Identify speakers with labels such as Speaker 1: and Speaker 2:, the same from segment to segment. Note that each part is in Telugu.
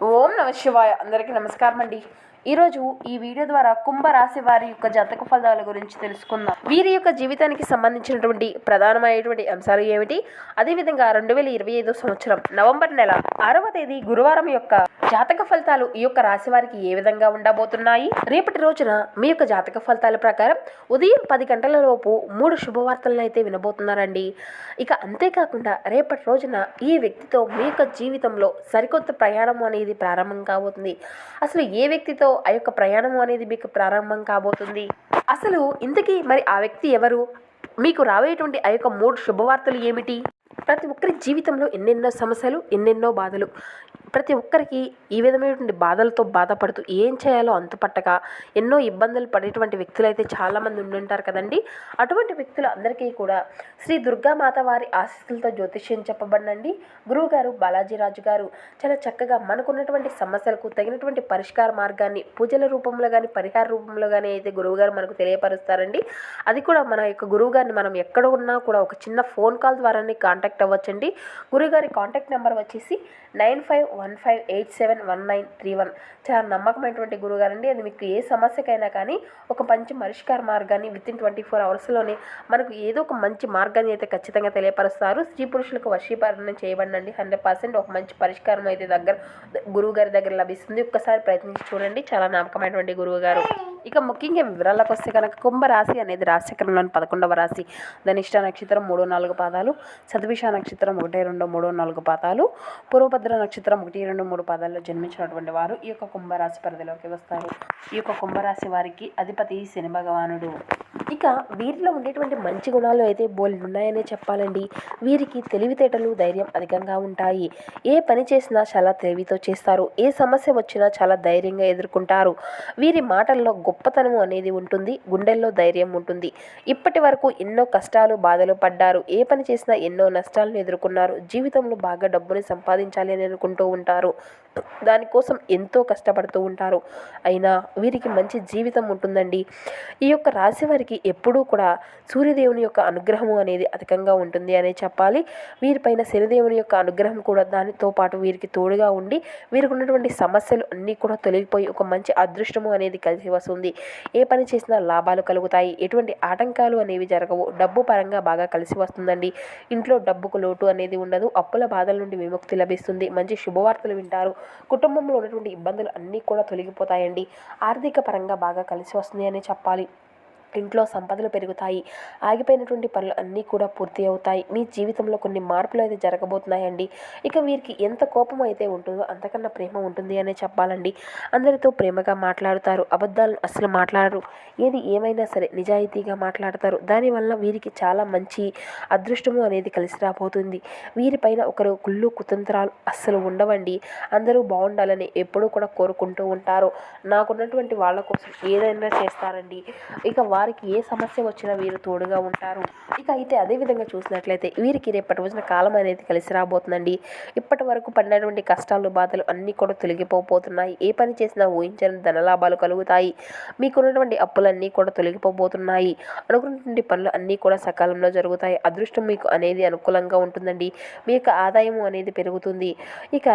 Speaker 1: ఓం నమ శివాయ. అందరికీ నమస్కారం అండి. ఈరోజు ఈ వీడియో ద్వారా కుంభరాశి వారి యొక్క జాతక ఫలితాల గురించి తెలుసుకుందాం. వీరి యొక్క జీవితానికి సంబంధించినటువంటి ప్రధానమైనటువంటి అంశాలు ఏమిటి, అదేవిధంగా 2025 సంవత్సరం నవంబర్ నెల 6వ తేదీ గురువారం యొక్క జాతక ఫలితాలు ఈ యొక్క రాశి వారికి ఏ విధంగా ఉండబోతున్నాయి. రేపటి రోజున మీ యొక్క జాతక ఫలితాల ప్రకారం ఉదయం 10 గంటల లోపు 3 శుభవార్తలను అయితే వినబోతున్నారండి. ఇక అంతేకాకుండా రేపటి రోజున ఈ వ్యక్తితో మీ యొక్క జీవితంలో సరికొత్త ప్రయాణం అనేది ప్రారంభం కాబోతుంది. అసలు ఏ వ్యక్తితో ఆ యొక్క ప్రయాణం అనేది మీకు ప్రారంభం కాబోతుంది, అసలు ఇంతకీ మరి ఆ వ్యక్తి ఎవరు, మీకు రాబోయేటువంటి ఆ యొక్క 3 శుభవార్తలు ఏమిటి? ప్రతి ఒక్కరి జీవితంలో ఎన్నెన్నో సమస్యలు, ఎన్నెన్నో బాధలు. ప్రతి ఒక్కరికి ఈ విధమైనటువంటి బాధలతో బాధపడుతూ ఏం చేయాలో అంతుపట్టక ఎన్నో ఇబ్బందులు పడేటువంటి వ్యక్తులు అయితే చాలామంది ఉండుంటారు కదండి. అటువంటి వ్యక్తులు అందరికీ కూడా శ్రీ దుర్గామాత వారి ఆశీస్సులతో జ్యోతిష్యం చెప్పబడినండి గురువుగారు బాలాజీరాజు గారు చాలా చక్కగా మనకున్నటువంటి సమస్యలకు తగినటువంటి పరిష్కార మార్గాన్ని పూజల రూపంలో కానీ పరిహార రూపంలో కానీ అయితే గురువుగారు మనకు తెలియపరుస్తారండి. అది కూడా మన యొక్క గురువుగారిని మనం ఎక్కడ ఉన్నా కూడా ఒక చిన్న ఫోన్ కాల్ ద్వారానే కాంటాక్ట్ అవ్వచ్చండి. గురువుగారి కాంటాక్ట్ నెంబర్ వచ్చేసి 9515871931. చాలా నమ్మకమైనటువంటి గురుగారండి. అది మీకు ఏ సమస్యకైనా కానీ ఒక మంచి పరిష్కార మార్గాన్ని వితిన్ 24 అవర్స్లోనే మనకు ఏదో ఒక మంచి మార్గాన్ని అయితే ఖచ్చితంగా తెలియపరుస్తారు. స్త్రీ పురుషులకు వశీకరణ చేయబడినండి. 100% ఒక మంచి పరిష్కారం అయితే గురువుగారి దగ్గర లభిస్తుంది. ఒక్కసారి ప్రయత్నించి చూడండి. చాలా నమ్మకమైనటువంటి గురువుగారు. ఇక ముఖ్యంగా వివరాలకు వస్తే కనుక కుంభరాశి అనేది రాశిచక్రంలోని 11వ రాశి. ధనిష్ట నక్షత్రం 3-4 పాదాలు, శతభిష నక్షత్రం 1-2-3-4 పాదాలు, పూర్వభద్ర నక్షత్రం 1-2-3 పాదాల్లో జన్మించినటువంటి వారు ఈ యొక్క కుంభరాశి పరిధిలోకి వస్తారు. ఈ యొక్క కుంభరాశి వారికి అధిపతి శని భగవానుడు. ఇక వీరిలో ఉండేటువంటి మంచి గుణాలు అయితే బోల్డ్ ఉన్నాయనే చెప్పాలండి. వీరికి తెలివితేటలు, ధైర్యం అధికంగా ఉంటాయి. ఏ పని చేసినా చాలా తెలివితో చేస్తారు. ఏ సమస్య వచ్చినా చాలా ధైర్యంగా ఎదుర్కొంటారు. వీరి మాటల్లో గొప్పతనం అనేది ఉంటుంది. గుండెల్లో ధైర్యం ఉంటుంది. ఇప్పటి వరకు ఎన్నో కష్టాలు, బాధలు పడ్డారు. ఏ పని చేసినా ఎన్నో నష్టాలను ఎదుర్కొన్నారు. జీవితంలో బాగా డబ్బుని సంపాదించాలి అని అనుకుంటూ ఉంటారు. దానికోసం ఎంతో కష్టపడుతూ ఉంటారు. అయినా వీరికి మంచి జీవితం ఉంటుందండి. ఈ యొక్క రాశి వారికి ఎప్పుడూ కూడా సూర్యదేవుని యొక్క అనుగ్రహము అనేది అధికంగా ఉంటుంది అనే చెప్పాలి. వీరిపైన శనిదేవుని యొక్క అనుగ్రహం కూడా దానితో పాటు వీరికి తోడుగా ఉండి వీరికి ఉన్నటువంటి సమస్యలు అన్నీ కూడా తొలగిపోయి ఒక మంచి అదృష్టము అనేది కలిసి వస్తుంది. ఏ పని చేసినా లాభాలు కలుగుతాయి. ఎటువంటి ఆటంకాలు అనేవి జరగవు. డబ్బు పరంగా బాగా కలిసి వస్తుందండి. ఇంట్లో డబ్బుకు లోటు అనేది ఉండదు. అప్పుల బాధల నుండి విముక్తి లభిస్తుంది. మంచి శుభవార్తలు వింటారు. కుటుంబంలో ఉన్నటువంటి ఇబ్బందులు అన్నీ కూడా తొలగిపోతాయండి. ఆర్థిక పరంగా బాగా కలిసి వస్తుంది అని చెప్పాలి. ఇంట్లో సంపదలు పెరుగుతాయి. ఆగిపోయినటువంటి పనులు అన్నీ కూడా పూర్తి అవుతాయి. మీ జీవితంలో కొన్ని మార్పులు అయితే జరగబోతున్నాయండి. ఇక వీరికి ఎంత కోపం అయితే ఉంటుందో అంతకన్నా ప్రేమ ఉంటుంది అనే చెప్పాలండి. అందరితో ప్రేమగా మాట్లాడుతారు. అబద్ధాలను అసలు మాట్లాడరు. ఏది ఏమైనా సరే నిజాయితీగా మాట్లాడతారు. దానివల్ల వీరికి చాలా మంచి అదృష్టము అనేది కలిసి రాబోతుంది. వీరిపైన ఒకరు కుళ్ళు కుతంత్రాలు అస్సలు ఉండవండి. అందరూ బాగుండాలని ఎప్పుడూ కూడా కోరుకుంటూ ఉంటారు. నాకున్నటువంటి వాళ్ళ కోసం ఏదైనా చేస్తారండి. ఇక వారికి ఏ సమస్య వచ్చినా వీరు తోడుగా ఉంటారు. ఇక అయితే అదేవిధంగా చూసినట్లయితే వీరికి రేపటి రోజున కాలం అనేది కలిసి రాబోతుందండి. ఇప్పటి వరకు పడినటువంటి కష్టాలు, బాధలు అన్నీ కూడా తొలగిపోబోతున్నాయి. ఏ పని చేసినా ఊహించని ధనలాభాలు కలుగుతాయి. మీకున్నటువంటి అప్పులన్నీ కూడా తొలగిపోబోతున్నాయి. అనుకున్నటువంటి పనులు అన్నీ కూడా సకాలంలో జరుగుతాయి. అదృష్టం మీకు అనేది అనుకూలంగా ఉంటుందండి. మీ యొక్క ఆదాయం అనేది పెరుగుతుంది. ఇక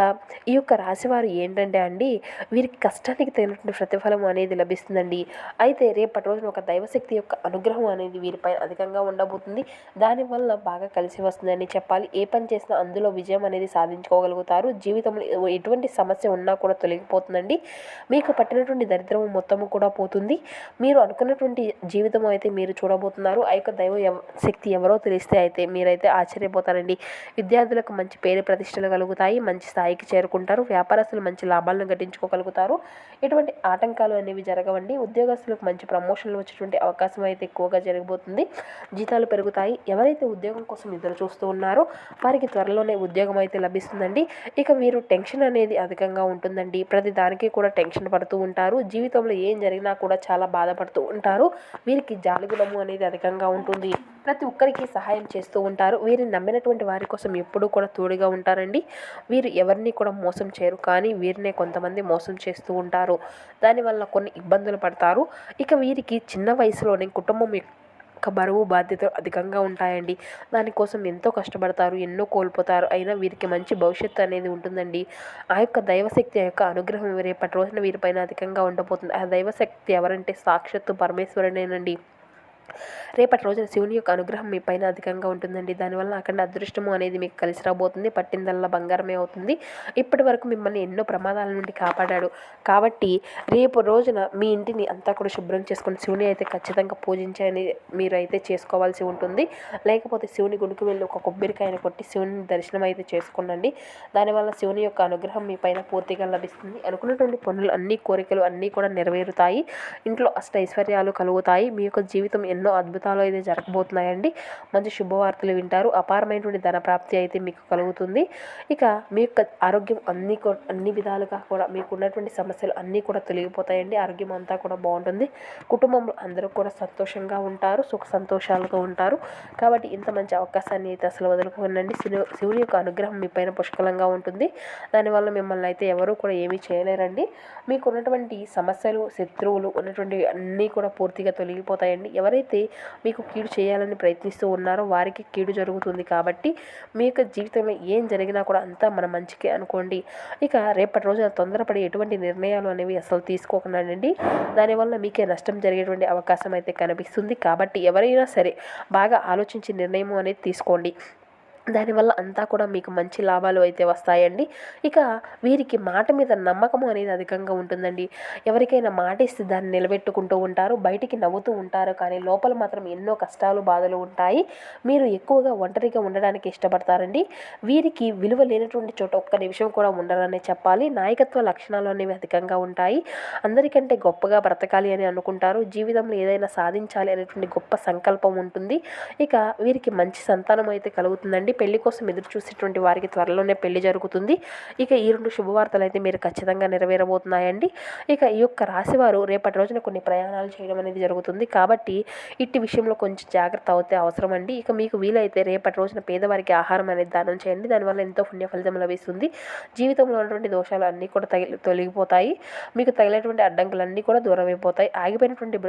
Speaker 1: ఈ యొక్క రాశివారు ఏంటంటే అండి, వీరికి కష్టానికి తగినటువంటి ప్రతిఫలం అనేది లభిస్తుందండి. అయితే రేపటి రోజున ఒక దైవశక్తి యొక్క అనుగ్రహం అనేది వీరిపై అధికంగా ఉండబోతుంది. దానివల్ల బాగా కలిసి వస్తుందని చెప్పాలి. ఏ పని చేసినా అందులో విజయం అనేది సాధించుకోగలుగుతారు. జీవితంలో ఎటువంటి సమస్య ఉన్నా కూడా తొలగిపోతుందండి. మీకు పట్టినటువంటి దరిద్రం మొత్తము కూడా పోతుంది. మీరు అనుకున్నటువంటి జీవితం అయితే మీరు చూడబోతున్నారు. ఆ యొక్క దైవ శక్తి ఎవరో తెలిస్తే అయితే మీరైతే ఆశ్చర్యపోతారండి. విద్యార్థులకు మంచి పేరు ప్రతిష్టలు కలుగుతాయి. మంచి స్థాయికి చేరుకుంటారు. వ్యాపారస్తులు మంచి లాభాలను గట్టించుకోగలుగుతారు. ఎటువంటి ఆటంకాలు అనేవి జరగవండి. ఉద్యోగస్తులకు మంచి ప్రమోషన్లు వచ్చేటువంటి అవకాశం అయితే ఎక్కువగా జరగబోతుంది. జీతాలు పెరుగుతాయి. ఎవరైతే ఉద్యోగం కోసం ఎదురు చూస్తూ ఉన్నారో వారికి త్వరలోనే ఉద్యోగం అయితే లభిస్తుందండి. ఇక వీరు టెన్షన్ అనేది అధికంగా ఉంటుందండి. ప్రతి దానికి కూడా టెన్షన్ పడుతూ ఉంటారు. జీవితంలో ఏం జరిగినా కూడా చాలా బాధపడుతూ ఉంటారు. వీరికి జాలిగుణము అనేది అధికంగా ఉంటుంది. ప్రతి ఒక్కరికి సహాయం చేస్తూ ఉంటారు. వీరిని నమ్మినటువంటి వారి కోసం ఎప్పుడూ కూడా తోడుగా ఉంటారండి. వీరు ఎవరిని కూడా మోసం చేయరు. కానీ వీరినే కొంతమంది మోసం చేస్తూ ఉంటారు. దానివల్ల కొన్ని ఇబ్బందులు పడతారు. ఇక వీరికి చిన్న వయసులోనే కుటుంబం యొక్క బరువు బాధ్యతలు అధికంగా ఉంటాయండి. దానికోసం ఎంతో కష్టపడతారు, ఎన్నో కోల్పోతారు. అయినా వీరికి మంచి భవిష్యత్తు అనేది ఉంటుందండి. ఆ యొక్క దైవశక్తి యొక్క అనుగ్రహం రేపటి రోజున వీరిపైన అధికంగా ఉండబోతుంది. ఆ దైవశక్తి ఎవరంటే సాక్షాత్తు పరమేశ్వరుడేనండి. రేపటి రోజున శివుని యొక్క అనుగ్రహం మీ పైన అధికంగా ఉంటుందండి. దానివల్ల అఖండ అదృష్టము అనేది మీకు కలిసి రాబోతుంది. పట్టిందల్లా బంగారమే అవుతుంది. ఇప్పటి వరకు మిమ్మల్ని ఎన్నో ప్రమాదాల నుండి కాపాడాడు కాబట్టి రేపు రోజున మీ ఇంటిని అంతా కూడా శుభ్రం చేసుకొని శివుని అయితే ఖచ్చితంగా పూజించని మీరు అయితే చేసుకోవాల్సి ఉంటుంది. లేకపోతే శివుని గుడికి వెళ్ళి ఒక కొబ్బరికాయను కొట్టి శివుని దర్శనం అయితే చేసుకోండి. దానివల్ల శివుని యొక్క అనుగ్రహం మీ పైన పూర్తిగా లభిస్తుంది. అనుకున్నటువంటి పనులు అన్ని కోరికలు అన్నీ కూడా నెరవేరుతాయి. ఇంట్లో అష్ట ఐశ్వర్యాలు కలుగుతాయి. మీ యొక్క జీవితం ఎన్నో అద్భుతాలు అయితే జరగబోతున్నాయండి. మంచి శుభవార్తలు వింటారు. అపారమైనటువంటి ధన ప్రాప్తి అయితే మీకు కలుగుతుంది. ఇక మీ యొక్క ఆరోగ్యం అన్ని విధాలుగా కూడా మీకు ఉన్నటువంటి సమస్యలు అన్నీ కూడా తొలగిపోతాయండి. ఆరోగ్యం అంతా కూడా బాగుంటుంది. కుటుంబంలో అందరూ కూడా సంతోషంగా ఉంటారు, సుఖ సంతోషాలతో ఉంటారు. కాబట్టి ఇంత మంచి అవకాశాన్ని అయితే అసలు వదులుకోనండి. శివుని యొక్క అనుగ్రహం మీ పైన పుష్కలంగా ఉంటుంది. దానివల్ల మిమ్మల్ని అయితే ఎవరూ కూడా ఏమీ చేయలేరండి. మీకు ఉన్నటువంటి సమస్యలు, శత్రువులు ఉన్నటువంటి అన్నీ కూడా పూర్తిగా తొలగిపోతాయండి. ఎవరైతే మీకు కీడు చేయాలని ప్రయత్నిస్తూ ఉన్నారో వారికి కీడు జరుగుతుంది. కాబట్టి మీ యొక్క జీవితంలో ఏం జరిగినా కూడా అంతా మన మంచికే అనుకోండి. ఇక రేపటి రోజున తొందరపడి ఎటువంటి నిర్ణయాలు అనేవి అసలు తీసుకోకండి. దానివల్ల మీకే నష్టం జరిగేటువంటి అవకాశం అయితే కనిపిస్తుంది. కాబట్టి ఎవరైనా సరే బాగా ఆలోచించి నిర్ణయం అనేది తీసుకోండి. దానివల్ల అంతా కూడా మీకు మంచి లాభాలు అయితే వస్తాయండి. ఇక వీరికి మాట మీద నమ్మకము అనేది అధికంగా ఉంటుందండి. ఎవరికైనా మాట ఇస్తే దాన్ని నిలబెట్టుకుంటూ ఉంటారు. బయటికి నవ్వుతూ ఉంటారు, కానీ లోపల మాత్రం ఎన్నో కష్టాలు బాధలు ఉంటాయి. మీరు ఎక్కువగా ఒంటరిగా ఉండడానికి ఇష్టపడతారండి. వీరికి విలువ లేనటువంటి చోట ఒక్క నిమిషం కూడా ఉండరనే చెప్పాలి. నాయకత్వ లక్షణాలు అనేవి అధికంగా ఉంటాయి. అందరికంటే గొప్పగా బ్రతకాలి అని అనుకుంటారు. జీవితంలో ఏదైనా సాధించాలి అనేటువంటి గొప్ప సంకల్పం ఉంటుంది. ఇక వీరికి మంచి సంతానం అయితే కలుగుతుందండి. పెళ్లి కోసం ఎదురు చూసేటువంటి వారికి త్వరలోనే పెళ్లి జరుగుతుంది. ఇక ఈ 2 శుభవార్తలు అయితే మీరు ఖచ్చితంగా నెరవేరబోతున్నాయండి. ఇక ఈ యొక్క రాశివారు రేపటి రోజున కొన్ని ప్రయాణాలు చేయడం అనేది జరుగుతుంది. కాబట్టి ఇట్టి విషయంలో కొంచెం జాగ్రత్త అవుతే అవసరం అండి. ఇక మీకు వీలైతే రేపటి రోజున పేదవారికి ఆహారం అనేది దానం చేయండి. దానివల్ల ఎంతో పుణ్య ఫలితం లభిస్తుంది. జీవితంలో ఉన్నటువంటి దోషాలు అన్నీ కూడా తొలగిపోతాయి. మీకు తగిలేటువంటి అడ్డంకులన్నీ కూడా దూరం అయిపోతాయి. ఆగిపోయినటువంటి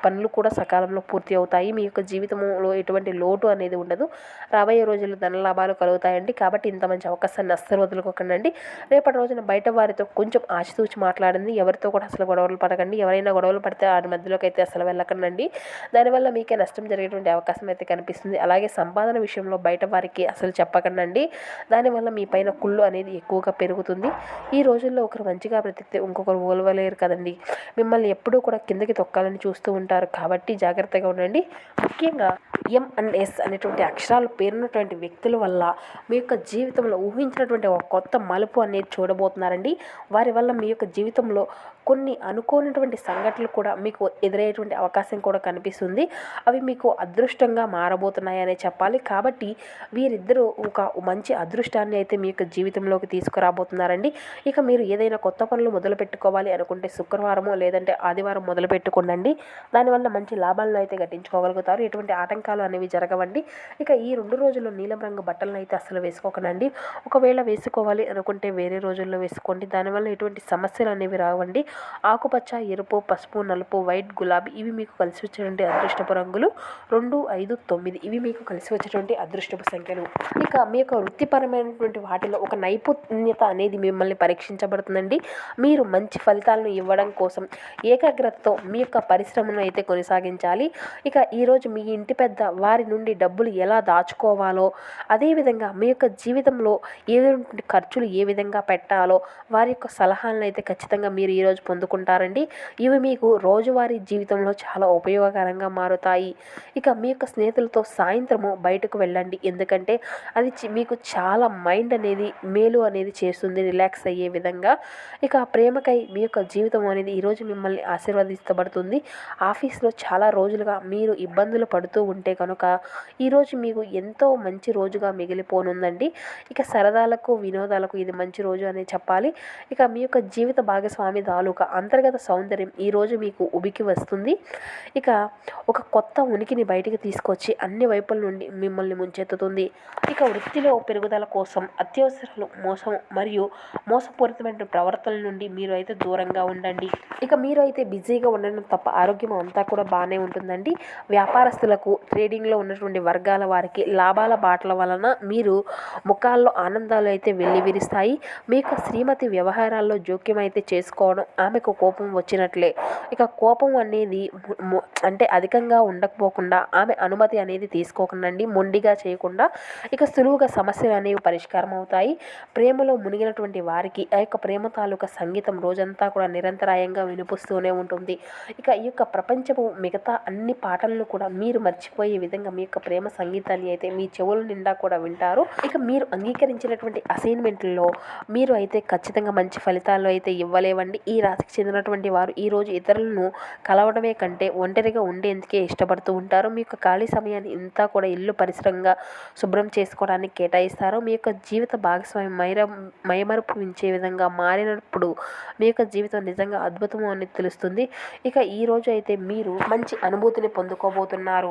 Speaker 1: పనులు కూడా సకాలంలో పూర్తి అవుతాయి. మీ యొక్క జీవితంలో ఎటువంటి లోటు అనేది ఉండదు. రాబోయే రోజుల్లో ధన లాభాలు కలుగుతాయండి. కాబట్టి ఇంత మంచి అవకాశాన్ని అస్సలు వదులుకోకండి. రేపటి రోజున బయట వారితో కొంచెం ఆచితూచి మాట్లాడండి. ఎవరితో కూడా అసలు గొడవలు పడకండి. ఎవరైనా గొడవలు పడితే వారి మధ్యలోకి అయితే అసలు వెళ్ళకండి. దానివల్ల మీకే నష్టం జరిగేటువంటి అవకాశం అయితే కనిపిస్తుంది. అలాగే సంపాదన విషయంలో బయట వారికి అసలు చెప్పకండి. దానివల్ల మీ పైన కుళ్ళు అనేది ఎక్కువగా పెరుగుతుంది. ఈ రోజుల్లో ఒకరు మంచిగా బ్రతికితే ఇంకొకరు ఓలవలేరు కదండి. మిమ్మల్ని ఎప్పుడూ కూడా కిందకి తొక్కాలని చూస్తూ ఉంటారు. కాబట్టి జాగ్రత్తగా ఉండండి. ముఖ్యంగా M&S అనేటువంటి అక్షరాలు పేరున్నటువంటి వ్యక్తుల వల్ల మీ యొక్క జీవితంలో ఊహించినటువంటి ఒక కొత్త మలుపు అనేది చూడబోతున్నారండి. వారి వల్ల మీ యొక్క జీవితంలో కొన్ని అనుకోనటువంటి సంఘటనలు కూడా మీకు ఎదురయ్యేటువంటి అవకాశం కూడా కనిపిస్తుంది. అవి మీకు అదృష్టంగా మారబోతున్నాయనే చెప్పాలి. కాబట్టి వీరిద్దరూ ఒక మంచి అదృష్టాన్ని అయితే మీ యొక్క జీవితంలోకి తీసుకురాబోతున్నారండి. ఇక మీరు ఏదైనా కొత్త పనులు మొదలు పెట్టుకోవాలి అనుకుంటే శుక్రవారమో లేదంటే ఆదివారం మొదలు పెట్టుకోండి. దానివల్ల మంచి లాభాలను అయితే గట్టించుకోగలుగుతారు. ఎటువంటి ఆటంకాలు అనేవి జరగవండి. ఇక ఈ 2 రోజుల్లో నీలం రంగు బట్టలను అయితే అసలు వేసుకోకండి. ఒకవేళ వేసుకోవాలి అనుకుంటే వేరే రోజుల్లో వేసుకోండి. దానివల్ల ఎటువంటి సమస్యలు అనేవి రావండి. ఆకుపచ్చ, ఎరుపు, పసుపు, నలుపు, వైట్, గులాబీ ఇవి మీకు కలిసి వచ్చేటువంటి అదృష్టపు రంగులు. 2, 5, 9 ఇవి మీకు కలిసి వచ్చేటువంటి అదృష్టపు సంఖ్యలు. ఇక మీ యొక్క వృత్తిపరమైనటువంటి వాటిలో ఒక నైపుణ్యత అనేది మిమ్మల్ని పరీక్షించబడుతుందండి. మీరు మంచి ఫలితాలను ఇవ్వడం కోసం ఏకాగ్రతతో మీ యొక్క పరిశ్రమను అయితే కొనసాగించాలి. ఇక ఈరోజు మీ ఇంటి పెద్ద వారి నుండి డబ్బులు ఎలా దాచుకోవాలో, అదేవిధంగా మీ యొక్క జీవితంలో ఏదైనా ఖర్చులు ఏ విధంగా పెట్టాలో వారి యొక్క సలహాలను అయితే ఖచ్చితంగా మీరు ఈరోజు పొందుకుంటారండి. ఇవి మీకు రోజువారీ జీవితంలో చాలా ఉపయోగకరంగా మారుతాయి. ఇక మీ యొక్క స్నేహితులతో సాయంత్రము బయటకు వెళ్ళండి. ఎందుకంటే అది మీకు చాలా మైండ్ అనేది మేలు అనేది చేస్తుంది, రిలాక్స్ అయ్యే విధంగా. ఇక ప్రేమకై మీ యొక్క జీవితం అనేది ఈరోజు మిమ్మల్ని ఆశీర్వదించబడుతుంది. ఆఫీస్లో చాలా రోజులుగా మీరు ఇబ్బందులు పడుతూ ఉంటే ఉంటే కనుక ఈరోజు మీకు ఎంతో మంచి రోజుగా మిగిలిపోనుందండి. ఇక సరదాలకు వినోదాలకు ఇది మంచి రోజు అనే చెప్పాలి. ఇక మీ యొక్క జీవిత భాగస్వామి తాలూకా అంతర్గత సౌందర్యం ఈరోజు మీకు ఉబికి వస్తుంది. ఇక ఒక కొత్త ఉనికిని బయటికి తీసుకొచ్చి అన్ని వైపుల నుండి మిమ్మల్ని ముంచెత్తుతుంది. ఇక వృత్తిలో పెరుగుదల కోసం అత్యవసరాలు, మోసం మరియు మోసపూరితమైన ప్రవర్తనల నుండి మీరు అయితే దూరంగా ఉండండి. ఇక మీరు అయితే బిజీగా ఉండడం తప్ప ఆరోగ్యం అంతా కూడా బాగానే ఉంటుందండి. వ్యాపారస్తులకు, ట్రేడింగ్లో ఉన్నటువంటి వర్గాల వారికి లాభాల బాటల వలన మీరు ముఖాల్లో ఆనందాలు అయితే వెల్లివిరుస్తాయి. మీకు శ్రీమతి వ్యవహారాల్లో జోక్యం అయితే చేసుకోవడం ఆమెకు కోపం వచ్చినట్లే. ఇక కోపం అనేది అంటే అధికంగా ఉండకపోకుండా ఆమె అనుమతి అనేది తీసుకోకండి, మొండిగా చేయకుండా. ఇక సులువుగా సమస్యలు అనేవి పరిష్కారం అవుతాయి. ప్రేమలో మునిగినటువంటి వారికి ఆ యొక్క ప్రేమ తాలూకా సంగీతం రోజంతా కూడా నిరంతరాయంగా వినిపిస్తూనే ఉంటుంది. ఇక ఈ యొక్క ప్రపంచపు మిగతా అన్ని పాటలను కూడా మీరు మర్చిపోయే విధంగా మీ యొక్క ప్రేమ సంగీతాన్ని అయితే మీ చెవుల నిండా కూడా వింటారు. ఇక మీరు అంగీకరించినటువంటి అసైన్మెంట్లలో మీరు అయితే ఖచ్చితంగా మంచి ఫలితాలు అయితే ఇవ్వలేవండి. ఈ రాశికి చెందినటువంటి వారు ఈరోజు ఇతరులను కలవడమే కంటే ఒంటరిగా ఉండేందుకే ఇష్టపడుతూ ఉంటారు. మీ యొక్క ఖాళీ సమయాన్ని ఇంతా కూడా ఇల్లు పరిసరంగా శుభ్రం చేసుకోవడానికి కేటాయిస్తారు. మీ యొక్క జీవిత భాగస్వామి మైమరుపు ఉంచే విధంగా మారినప్పుడు మీ యొక్క జీవితం నిజంగా అద్భుతము అని తెలుస్తుంది. ఇక ఈరోజు అయితే మీరు మంచి అనుభూతిని పొందుకోబోతున్నారు.